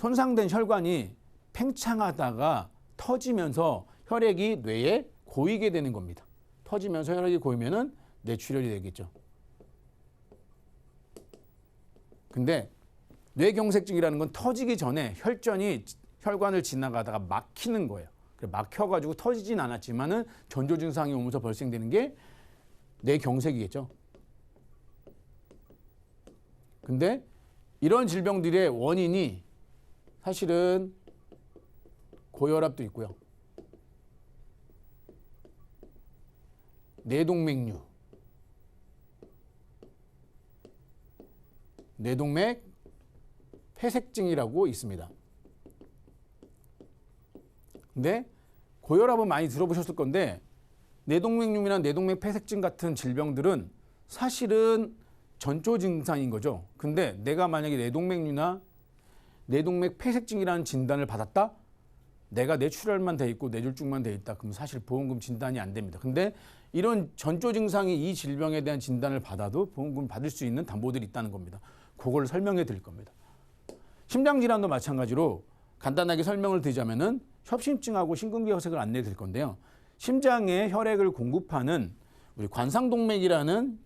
손상된 혈관이 팽창하다가 터지면서 혈액이 뇌에 고이게 되는 겁니다. 터지면서 혈액이 고이면은 뇌출혈이 되겠죠. 근데 뇌경색증이라는 건 터지기 전에 혈전이 혈관을 지나가다가 막히는 거예요. 막혀가지고 터지진 않았지만은 전조 증상이 오면서 발생되는 게 뇌경색이겠죠. 근데 이런 질병들의 원인이 사실은 고혈압도 있고요. 뇌동맥류, 뇌동맥 폐색증이라고 있습니다. 근데 고혈압은 많이 들어보셨을 건데 뇌동맥류나 뇌동맥 폐색증 같은 질병들은 사실은 전조 증상인 거죠. 근데 내가 만약에 뇌동맥류나 뇌동맥 폐색증이라는 진단을 받았다? 내가 뇌출혈만 돼 있고 뇌졸중만 돼 있다. 그럼 사실 보험금 진단이 안 됩니다. 근데 이런 전조 증상이 이 질병에 대한 진단을 받아도 보험금 받을 수 있는 담보들이 있다는 겁니다. 그걸 설명해 드릴 겁니다. 심장질환도 마찬가지로 간단하게 설명을 드리자면은 협심증하고 심근경색을 안내해 드릴 건데요. 심장에 혈액을 공급하는 우리 관상동맥이라는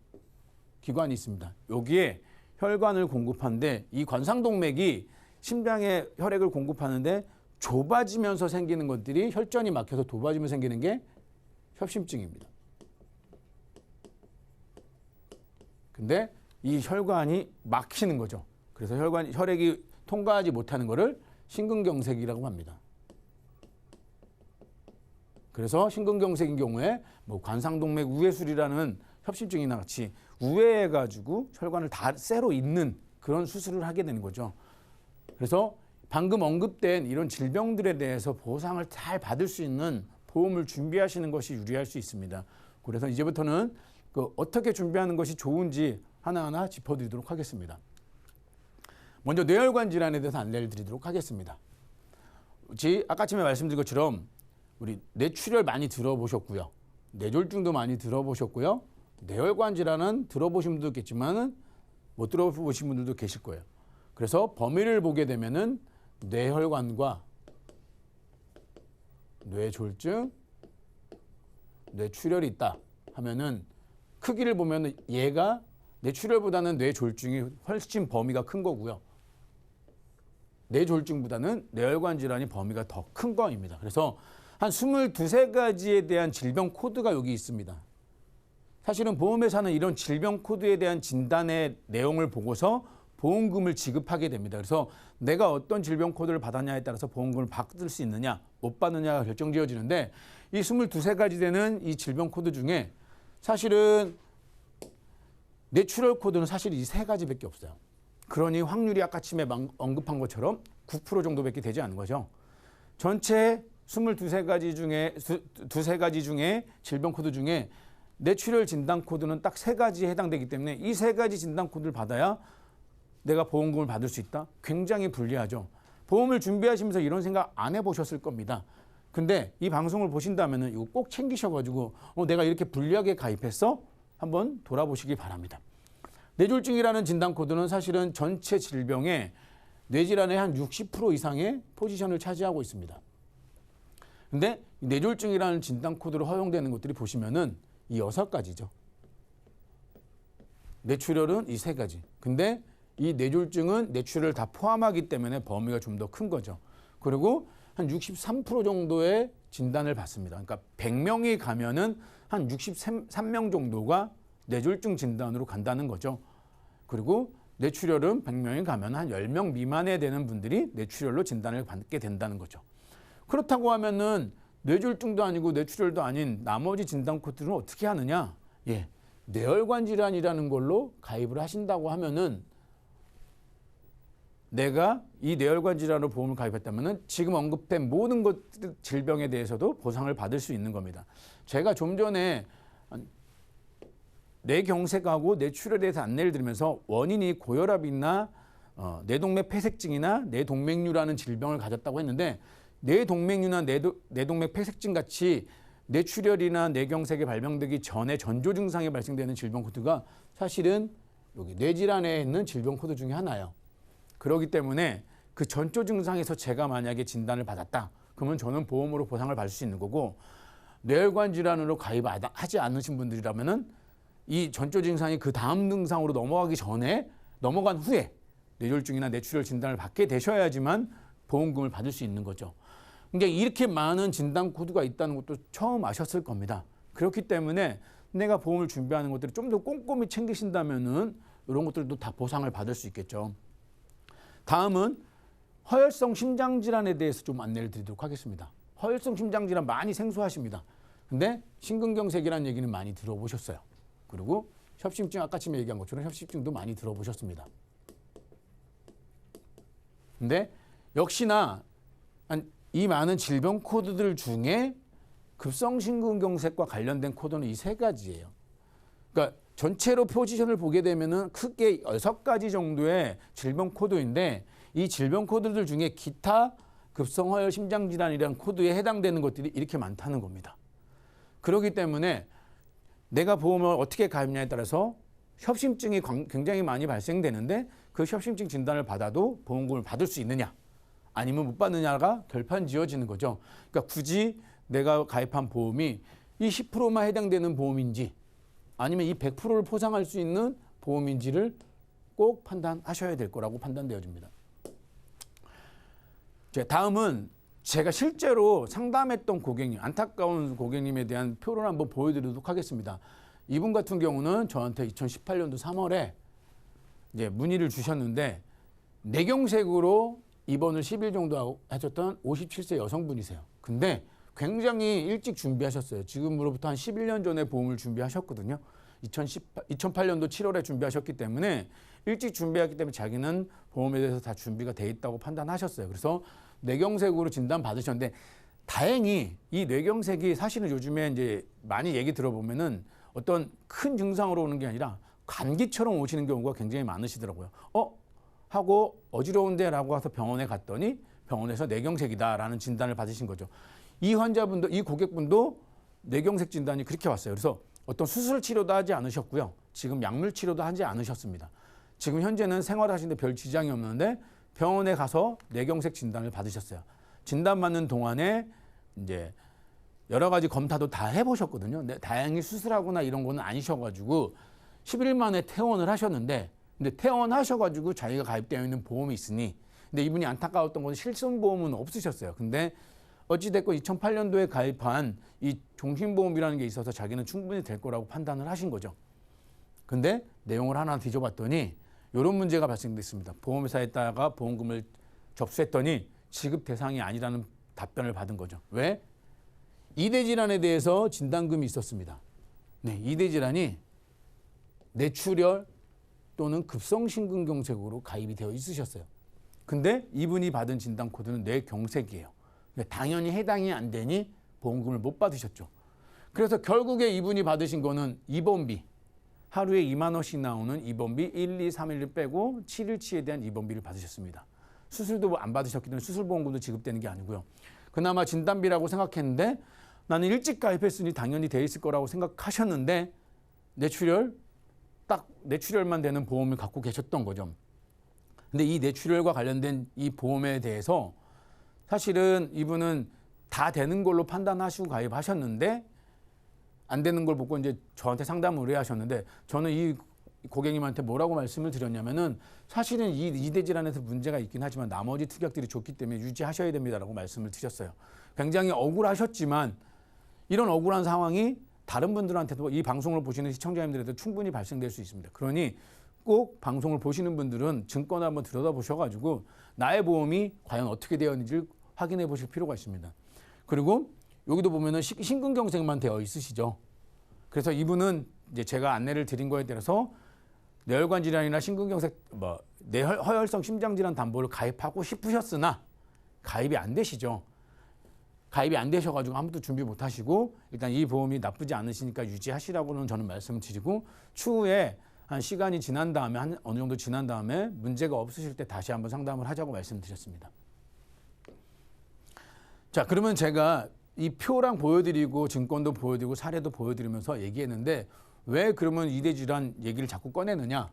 기관이 있습니다. 여기에 혈관을 공급하는데 이 관상동맥이 심장에 혈액을 공급하는데 좁아지면서 생기는 것들이 혈전이 막혀서 좁아지면서 생기는 게 협심증입니다. 근데 이 혈관이 막히는 거죠. 그래서 혈액이 통과하지 못하는 것을 심근경색이라고 합니다. 그래서 심근경색인 경우에 뭐 관상동맥 우회술이라는 협심증이나 같이 우회해가지고 혈관을 다 쇠로 잇는 그런 수술을 하게 되는 거죠. 그래서 방금 언급된 이런 질병들에 대해서 보상을 잘 받을 수 있는 보험을 준비하시는 것이 유리할 수 있습니다. 그래서 이제부터는 어떻게 준비하는 것이 좋은지 하나하나 짚어드리도록 하겠습니다. 먼저 뇌혈관 질환에 대해서 안내를 드리도록 하겠습니다. 아까 전에 말씀드린 것처럼 우리 뇌출혈 많이 들어보셨고요. 뇌졸중도 많이 들어보셨고요. 뇌혈관 질환은 들어보신 분도 있겠지만 못 들어보신 분들도 계실 거예요. 그래서 범위를 보게 되면은 뇌혈관과 뇌졸중, 뇌출혈이 있다 하면은 크기를 보면은 얘가 뇌출혈보다는 뇌졸중이 훨씬 범위가 큰 거고요. 뇌졸중보다는 뇌혈관 질환이 범위가 더 큰 거입니다. 그래서 한 22~23가지에 대한 질병 코드가 여기 있습니다. 사실은 보험회사는 이런 질병 코드에 대한 진단의 내용을 보고서 보험금을 지급하게 됩니다. 그래서 내가 어떤 질병 코드를 받았냐에 따라서 보험금을 받을 수 있느냐 못 받느냐가 결정지어지는데 이 22~23가지 되는 이 질병 코드 중에 사실은 뇌출혈 코드는 사실 이 3가지밖에 없어요. 그러니 확률이 아까 처음에 언급한 것처럼 9% 정도밖에 되지 않은 거죠. 전체 22~23가지 중에 질병 코드 중에 뇌출혈 진단 코드는 딱 3가지에 해당되기 때문에 이 3가지 진단 코드를 받아야 내가 보험금을 받을 수 있다? 굉장히 불리하죠. 보험을 준비하시면서 이런 생각 안 해보셨을 겁니다. 근데 이 방송을 보신다면 이거 꼭 챙기셔가지고 내가 이렇게 불리하게 가입했어? 한번 돌아보시기 바랍니다. 뇌졸중이라는 진단 코드는 사실은 전체 질병의 뇌질환의 한 60% 이상의 포지션을 차지하고 있습니다. 근데 뇌졸중이라는 진단 코드로 허용되는 것들이 보시면은 이 6가지죠. 뇌출혈은 이 3가지. 근데 이 뇌졸중은 뇌출혈을 다 포함하기 때문에 범위가 좀 더 큰 거죠. 그리고 한 63% 정도의 진단을 받습니다. 그러니까 100명이 가면은 한 63명 정도가 뇌졸중 진단으로 간다는 거죠. 그리고 뇌출혈은 100명이 가면 한 10명 미만에 되는 분들이 뇌출혈로 진단을 받게 된다는 거죠. 그렇다고 하면은 뇌졸중도 아니고 뇌출혈도 아닌 나머지 진단 코드는 어떻게 하느냐? 뇌혈관 질환이라는 걸로 가입을 하신다고 하면은 내가 이 뇌혈관 질환으로 보험을 가입했다면은 지금 언급된 모든 질병에 대해서도 보상을 받을 수 있는 겁니다. 제가 좀 전에 뇌경색하고 뇌출혈에 대해서 안내를 드리면서 원인이 고혈압이나 뇌동맥 폐색증이나 뇌동맥류라는 질병을 가졌다고 했는데 뇌동맥류나 뇌동맥 폐색증 같이 뇌출혈이나 뇌경색이 발병되기 전에 전조 증상이 발생되는 질병 코드가 사실은 여기 뇌질환에 있는 질병 코드 중에 하나예요. 그렇기 때문에 그 전조 증상에서 제가 만약에 진단을 받았다. 그러면 저는 보험으로 보상을 받을 수 있는 거고, 뇌혈관 질환으로 가입하지 않으신 분들이라면은 이 전조 증상이 그 다음 증상으로 넘어간 후에 뇌졸중이나 뇌출혈 진단을 받게 되셔야지만 보험금을 받을 수 있는 거죠. 그러니까 이렇게 많은 진단 코드가 있다는 것도 처음 아셨을 겁니다. 그렇기 때문에 내가 보험을 준비하는 것들을 좀 더 꼼꼼히 챙기신다면은 이런 것들도 다 보상을 받을 수 있겠죠. 다음은 허혈성 심장질환에 대해서 좀 안내를 드리도록 하겠습니다. 허혈성 심장질환 많이 생소하십니다. 근데 심근경색이라는 얘기는 많이 들어보셨어요. 그리고 협심증, 아까 전에 얘기한 것처럼 협심증도 많이 들어보셨습니다. 근데 역시나 이 많은 질병 코드들 중에 급성심근경색과 관련된 코드는 이 세 가지예요. 그러니까 전체로 포지션을 보게 되면은 크게 6가지 정도의 질병 코드인데, 이 질병 코드들 중에 기타 급성허혈 심장질환이라는 코드에 해당되는 것들이 이렇게 많다는 겁니다. 그렇기 때문에 내가 보험을 어떻게 가입냐에 따라서 협심증이 굉장히 많이 발생되는데, 그 협심증 진단을 받아도 보험금을 받을 수 있느냐 아니면 못 받느냐가 결판 지어지는 거죠. 그러니까 굳이 내가 가입한 보험이 이 10%만 해당되는 보험인지 아니면 이 100%를 포상할 수 있는 보험인지를 꼭 판단하셔야 될 거라고 판단되어집니다. 다음은 제가 실제로 상담했던 고객님, 안타까운 고객님에 대한 표를 한번 보여드리도록 하겠습니다. 이분 같은 경우는 저한테 2018년도 3월에 이제 문의를 주셨는데, 뇌경색으로 입원을 10일 정도 하셨던 57세 여성분이세요. 근데 굉장히 일찍 준비하셨어요. 지금으로부터 한 11년 전에 보험을 준비하셨거든요. 2008년도 7월에 준비하셨기 때문에 일찍 준비했기 때문에 자기는 보험에 대해서 다 준비가 돼 있다고 판단하셨어요. 그래서 뇌경색으로 진단 받으셨는데, 다행히 이 뇌경색이 사실은 요즘에 이제 많이 얘기 들어보면은 어떤 큰 증상으로 오는 게 아니라 감기처럼 오시는 경우가 굉장히 많으시더라고요. 하고 어지러운데라고 해서 병원에 갔더니 병원에서 뇌경색이다라는 진단을 받으신 거죠. 이 환자분도, 이 고객분도 뇌경색 진단이 그렇게 왔어요. 그래서 어떤 수술 치료도 하지 않으셨고요. 지금 약물 치료도 하지 않으셨습니다. 지금 현재는 생활하시는데 별 지장이 없는데 병원에 가서 뇌경색 진단을 받으셨어요. 진단받는 동안에 이제 여러 가지 검사도 다 해보셨거든요. 근데 다행히 수술하거나 이런 거는 아니셔가지고 11일 만에 퇴원을 하셨는데, 근데 퇴원하셔가지고 자기가 가입되어 있는 보험이 있으니, 근데 이분이 안타까웠던 것은 실손보험은 없으셨어요. 근데 어찌됐건 2008년도에 가입한 이 종신보험이라는 게 있어서 자기는 충분히 될 거라고 판단을 하신 거죠. 근데 내용을 하나 뒤져봤더니 이런 문제가 발생됐습니다. 보험회사에다가 보험금을 접수했더니 지급 대상이 아니라는 답변을 받은 거죠. 왜? 이대 질환에 대해서 진단금이 있었습니다. 네, 이대 질환이 뇌출혈 또는 급성심근경색으로 가입이 되어 있으셨어요. 근데 이분이 받은 진단 코드는 뇌경색이에요. 당연히 해당이 안 되니 보험금을 못 받으셨죠. 그래서 결국에 이분이 받으신 거는 입원비, 하루에 2만 원씩 나오는 입원비 1, 2, 3일을 빼고 7일치에 대한 입원비를 받으셨습니다. 수술도 안 받으셨기 때문에 수술보험금도 지급되는 게 아니고요. 그나마 진단비라고 생각했는데, 나는 일찍 가입했으니 당연히 돼 있을 거라고 생각하셨는데 뇌출혈만 되는 보험을 갖고 계셨던 거죠. 근데 이 뇌출혈과 관련된 이 보험에 대해서 사실은 이분은 다 되는 걸로 판단하시고 가입하셨는데, 안 되는 걸 보고 이제 저한테 상담을 의뢰하셨는데, 저는 이 고객님한테 뭐라고 말씀을 드렸냐면은, 사실은 이 이대 질환에서 문제가 있긴 하지만 나머지 특약들이 좋기 때문에 유지하셔야 됩니다라고 말씀을 드렸어요. 굉장히 억울하셨지만 이런 억울한 상황이 다른 분들한테도, 이 방송을 보시는 시청자님들에도 충분히 발생될 수 있습니다. 그러니 꼭 방송을 보시는 분들은 증권을 한번 들여다보셔가지고 나의 보험이 과연 어떻게 되어 있는지를 확인해 보실 필요가 있습니다. 그리고 여기도 보면은 심근경색만 되어 있으시죠. 그래서 이분은 이제 제가 안내를 드린 거에 따라서 뇌혈관 질환이나 심근경색, 뇌허혈성 심장질환 담보를 가입하고 싶으셨으나 가입이 안 되시죠. 가입이 안 되셔가지고 아무도 준비 못 하시고, 일단 이 보험이 나쁘지 않으시니까 유지하시라고는 저는 말씀을 드리고, 추후에 한 시간이 지난 다음에, 한 어느 정도 지난 다음에 문제가 없으실 때 다시 한번 상담을 하자고 말씀드렸습니다. 자, 그러면 제가 이 표랑 보여드리고 증권도 보여드리고 사례도 보여드리면서 얘기했는데, 왜 그러면 이대 질환 얘기를 자꾸 꺼내느냐?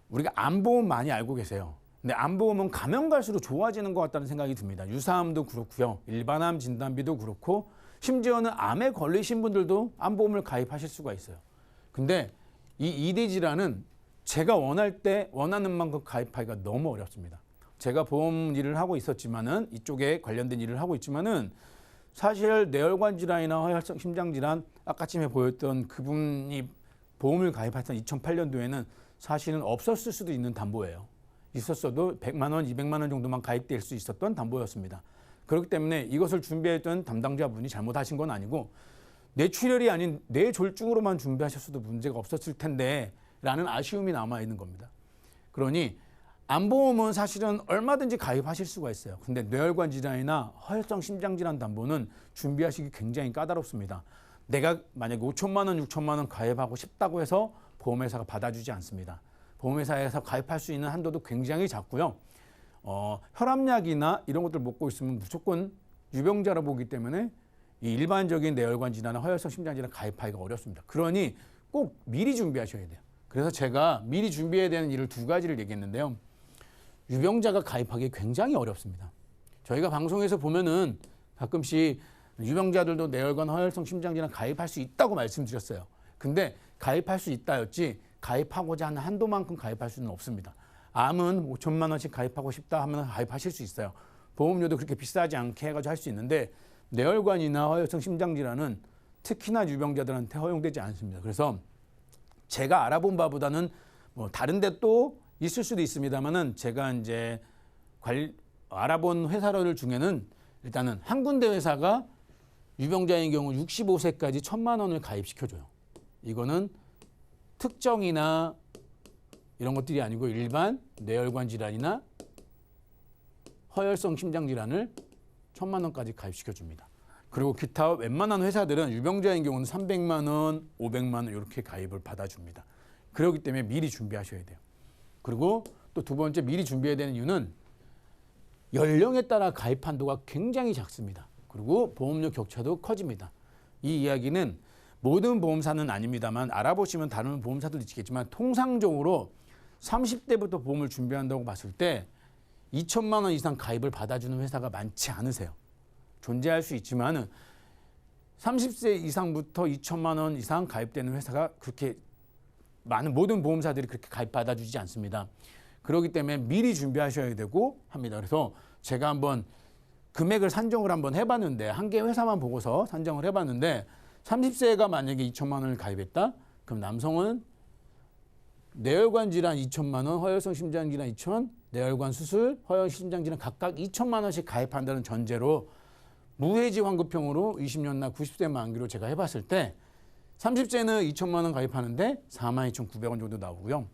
우리가 암보험 많이 알고 계세요. 근데 암보험은 가면 갈수록 좋아지는 것 같다는 생각이 듭니다. 유사암도 그렇고요. 일반암 진단비도 그렇고 심지어는 암에 걸리신 분들도 암보험을 가입하실 수가 있어요. 근데 이 이대 질환은 제가 원할 때 원하는 만큼 가입하기가 너무 어렵습니다. 제가 보험 일을 하고 있었지만은 이쪽에 관련된 일을 하고 있지만은 사실 뇌혈관 질환이나 허혈성 심장 질환 아까쯤에 보였던 그분이 보험을 가입했던 2008년도에는 사실은 없었을 수도 있는 담보예요. 있었어도 100만 원, 200만 원 정도만 가입될 수 있었던 담보였습니다. 그렇기 때문에 이것을 준비했던 담당자분이 잘못하신 건 아니고 뇌출혈이 아닌 뇌졸중으로만 준비하셨어도 문제가 없었을 텐데 라는 아쉬움이 남아있는 겁니다. 그러니 암보험은 사실은 얼마든지 가입하실 수가 있어요. 근데 뇌혈관 질환이나 허혈성 심장 질환 담보는 준비하시기 굉장히 까다롭습니다. 내가 만약에 5천만 원, 6천만 원 가입하고 싶다고 해서 보험회사가 받아주지 않습니다. 보험회사에서 가입할 수 있는 한도도 굉장히 작고요. 혈압약이나 이런 것들 먹고 있으면 무조건 유병자로 보기 때문에 이 일반적인 뇌혈관 질환이나 허혈성 심장 질환 가입하기가 어렵습니다. 그러니 꼭 미리 준비하셔야 돼요. 그래서 제가 미리 준비해야 되는 일을 두 가지를 얘기했는데요. 유병자가 가입하기 굉장히 어렵습니다. 저희가 방송에서 보면은 가끔씩 유병자들도 뇌혈관 허혈성 심장 질환 가입할 수 있다고 말씀드렸어요. 근데 가입할 수 있다였지 가입하고자 하는 한도만큼 가입할 수는 없습니다. 암은 5천만 원씩 가입하고 싶다 하면 가입하실 수 있어요. 보험료도 그렇게 비싸지 않게 해가지고 할 수 있는데 뇌혈관이나 허혈성 심장 질환은 특히나 유병자들한테 허용되지 않습니다. 그래서 제가 알아본 바보다는 뭐 다른 데 또 있을 수도 있습니다만은 제가 이제 알아본 회사들 중에는 일단은 한 군데 회사가 유병자인 경우 65세까지 1,000만 원을 가입시켜줘요. 이거는 특정이나 이런 것들이 아니고 일반 뇌혈관 질환이나 허혈성 심장 질환을 1,000만 원까지 가입시켜줍니다. 그리고 기타 웬만한 회사들은 유병자인 경우는 300만 원, 500만 원 이렇게 가입을 받아줍니다. 그렇기 때문에 미리 준비하셔야 돼요. 그리고 또 두 번째 미리 준비해야 되는 이유는 연령에 따라 가입 한도가 굉장히 작습니다. 그리고 보험료 격차도 커집니다. 이 이야기는 모든 보험사는 아닙니다만 알아보시면 다른 보험사들도 있겠지만 통상적으로 30대부터 보험을 준비한다고 봤을 때 2천만 원 이상 가입을 받아주는 회사가 많지 않으세요. 존재할 수 있지만은 30세 이상부터 2천만 원 이상 가입되는 회사가 그렇게 많은 모든 보험사들이 그렇게 가입 받아주지 않습니다. 그렇기 때문에 미리 준비하셔야 되고 합니다. 그래서 제가 한번 금액을 산정을 한번 해봤는데 한 개 회사만 보고서 산정을 해봤는데 30세가 만약에 2천만 원을 가입했다? 그럼 남성은 뇌혈관 질환 2천만 원, 허혈성 심장 질환 2천, 뇌혈관 수술, 허혈성 심장 질환 각각 2천만 원씩 가입한다는 전제로 무해지 환급형으로 20년 나 90세 만기로 제가 해봤을 때 30세는 2천만 원 가입하는데 42,900원 정도 나오고요.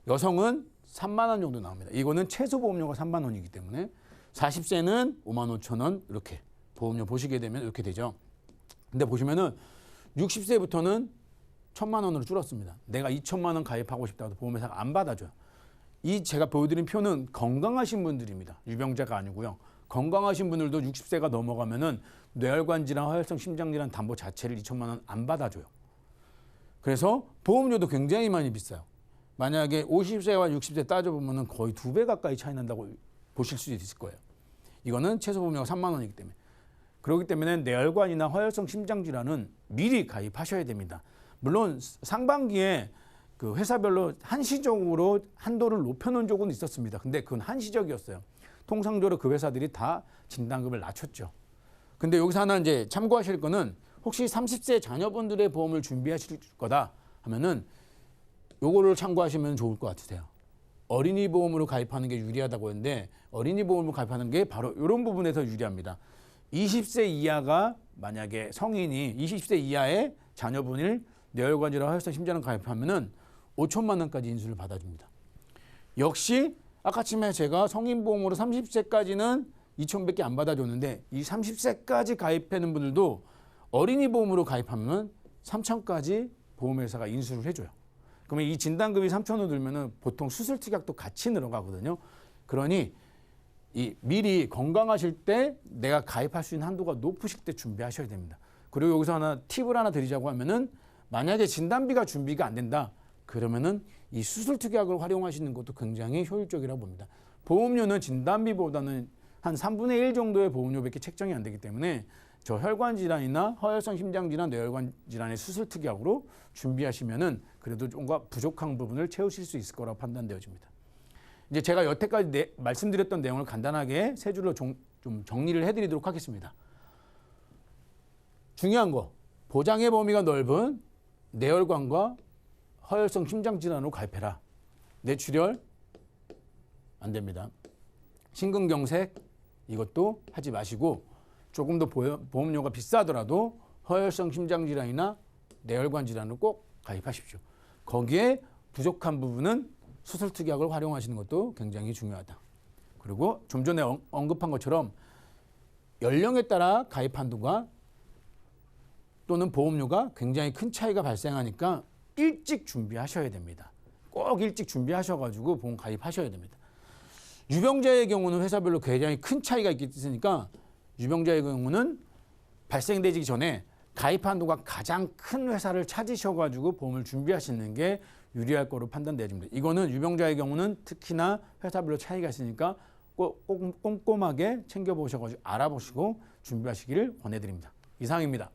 여성은 3만 원 정도 나옵니다. 이거는 최소 보험료가 3만 원이기 때문에 40세는 5만 5천 원 이렇게 보험료 보시게 되면 이렇게 되죠. 근데 보시면은 60세부터는 1,000만 원으로 줄었습니다. 내가 2천만 원 가입하고 싶다고 보험회사가 안 받아줘요. 이 제가 보여드린 표는 건강하신 분들입니다. 유병자가 아니고요. 건강하신 분들도 60세가 넘어가면은 뇌혈관 질환, 허혈성 심장 질환 담보 자체를 2천만 원 안 받아줘요. 그래서 보험료도 굉장히 많이 비싸요. 만약에 50세와 60세 따져보면은 거의 2배 가까이 차이 난다고 보실 수 있을 거예요. 이거는 최소 보험료가 3만 원이기 때문에. 그렇기 때문에 뇌혈관이나 허혈성 심장 질환은 미리 가입하셔야 됩니다. 물론 상반기에 그 회사별로 한시적으로 한도를 높여놓은 적은 있었습니다. 근데 그건 한시적이었어요. 통상적으로 그 회사들이 다 진단금을 낮췄죠. 근데 여기서 하나 이제 참고하실 거는 혹시 30세 자녀분들의 보험을 준비하실 거다 하면은 요거를 참고하시면 좋을 것 같으세요. 어린이 보험으로 가입하는 게 유리하다고 했는데 어린이 보험으로 가입하는 게 바로 이런 부분에서 유리합니다. 20세 이하가 만약에 성인이 20세 이하의 자녀분을 뇌혈관 질환, 허혈성 심장을 가입하면은 5천만 원까지 인수를 받아줍니다. 역시 아까쯤에 제가 성인보험으로 30세까지는 2천밖에 안 받아줬는데 이 30세까지 가입하는 분들도 어린이 보험으로 가입하면 3천까지 보험회사가 인수를 해줘요. 그러면 이 진단금이 3천원 들면은 보통 수술 특약도 같이 늘어가거든요. 그러니 이 미리 건강하실 때 내가 가입할 수 있는 한도가 높으실 때 준비하셔야 됩니다. 그리고 여기서 하나 팁을 하나 드리자고 하면은 만약에 진단비가 준비가 안 된다. 그러면은 이 수술 특약을 활용하시는 것도 굉장히 효율적이라고 봅니다. 보험료는 진단비보다는 한 3분의 1 정도의 보험료밖에 책정이 안 되기 때문에 저 혈관 질환이나 허혈성 심장 질환, 뇌혈관 질환의 수술 특약으로 준비하시면은 그래도 좀가 부족한 부분을 채우실 수 있을 거라고 판단되어집니다. 이제 제가 여태까지 말씀드렸던 내용을 간단하게 세 줄로 좀 정리를 해드리도록 하겠습니다. 중요한 거, 보장의 범위가 넓은 뇌혈관과 허혈성 심장 질환으로 가입해라. 뇌출혈 안 됩니다. 심근경색 이것도 하지 마시고 조금 더 보험료가 비싸더라도 허혈성 심장 질환이나 뇌혈관 질환으로 꼭 가입하십시오. 거기에 부족한 부분은 수술 특약을 활용하시는 것도 굉장히 중요하다. 그리고 좀 전에 언급한 것처럼 연령에 따라 가입 한도가 또는 보험료가 굉장히 큰 차이가 발생하니까 일찍 준비하셔야 됩니다. 꼭 일찍 준비하셔가지고 보험 가입하셔야 됩니다. 유병자의 경우는 회사별로 굉장히 큰 차이가 있으니까 유병자의 경우는 발생되기 전에 가입 한도가 가장 큰 회사를 찾으셔가지고 보험을 준비하시는 게 유리할 거로 판단되어집니다. 이거는 유병자의 경우는 특히나 회사별로 차이가 있으니까 꼭 꼼꼼하게 챙겨보셔가지고 알아보시고 준비하시기를 권해드립니다. 이상입니다.